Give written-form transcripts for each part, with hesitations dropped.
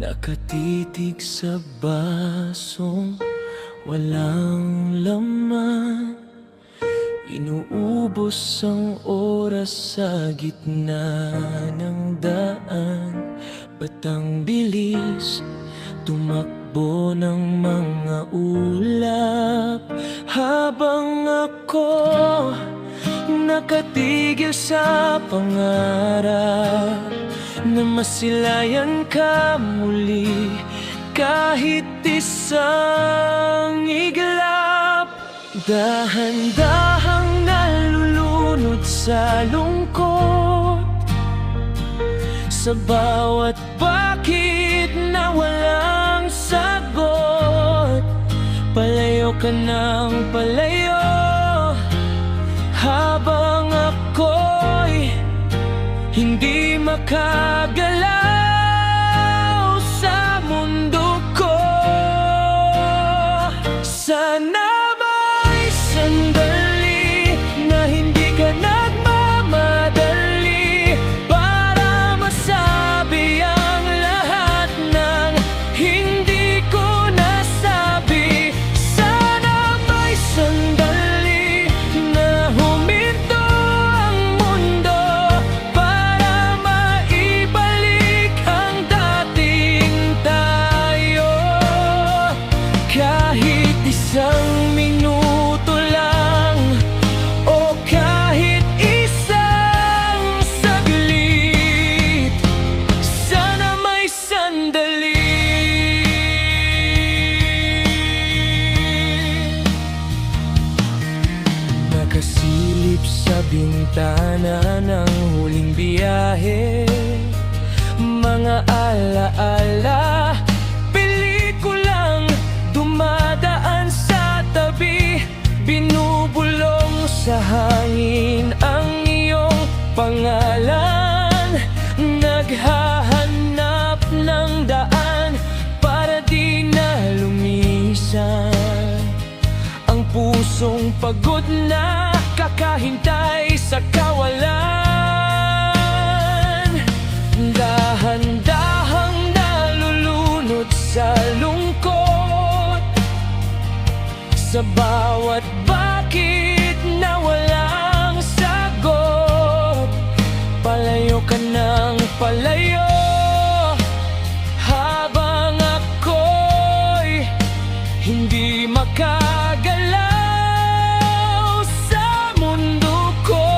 Nakatitig sa basong walang laman, inuubos ang oras sa gitna ng daan. Ba't ang bilis tumakbo ng mga ulap, habang ako nakatigil sa pangarap na masilayan ka muli kahit isang iglap. Dahan-dahang nalulunod sa lungkot, sa bawat bakit na walang sagot. Palayo ka ng palayo, habang ako'y hindi makagalaw sa mundo ko. Sana may sandali na hindi ka nagmamadali para masabi ang lahat ng hindi ko nasabi. Sana may sandali na huminto ang mundo para maibalik ang dating tayo. Kahit isang minuto lang o kahit isang saglit, sana may sandali. Nakasilip sa bintana ng huling biyahe, mga alaala, pelikulang dumadaan sa tabi. Binubulong sa hangin ang iyong pangalan, naghahanap ng daan para di na lumisan. Ang pusong pagod na kakahintay sa kawalan, dahan-dahang nalulunod sa lungkot, sa bawat bakit na walang sagot. Palayo ka ng palayo, habang ako'y hindi makagalaw sa mundo ko.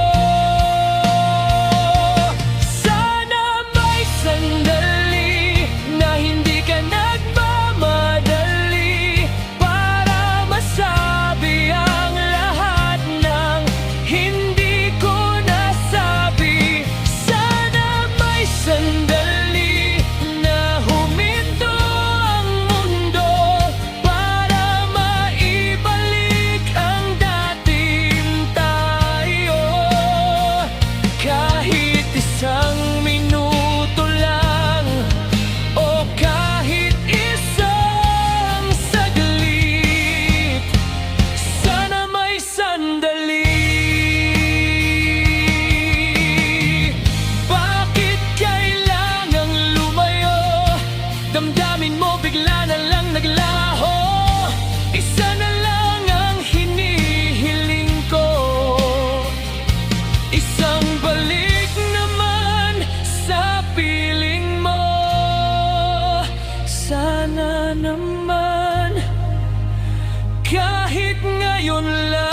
Sana may sandali na hindi ka nagmamadali para masabi ang lahat ng hindi ko nasabi. Sana may sandali na huminto ang mundo para maibalik ang dating tayo. Kahit isang minuto lang o kahit isang saglit, sana may sandali. Bakit kailangang lumayo? Damdamin mo bigla na lang naglaho. Isa na lang ang hinihiling ko, isang balik naman sa piling mo. Sana naman kahit ngayon lang,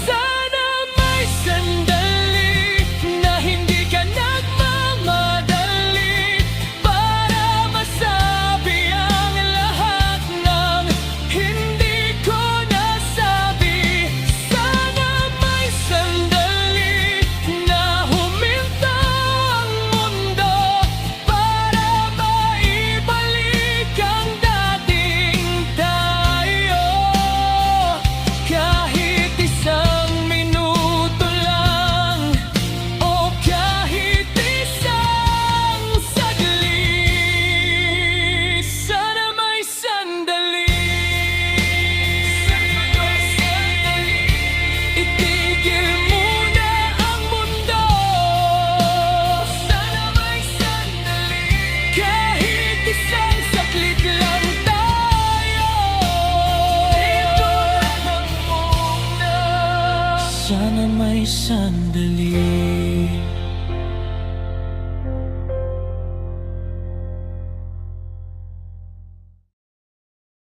sana may sandali na hindi ka nagmamadali para masabi ang lahat ng hindi ko nasabi. Sana may sandali na huminto ang mundo para maibalik ang dating tayo. Sana may sandali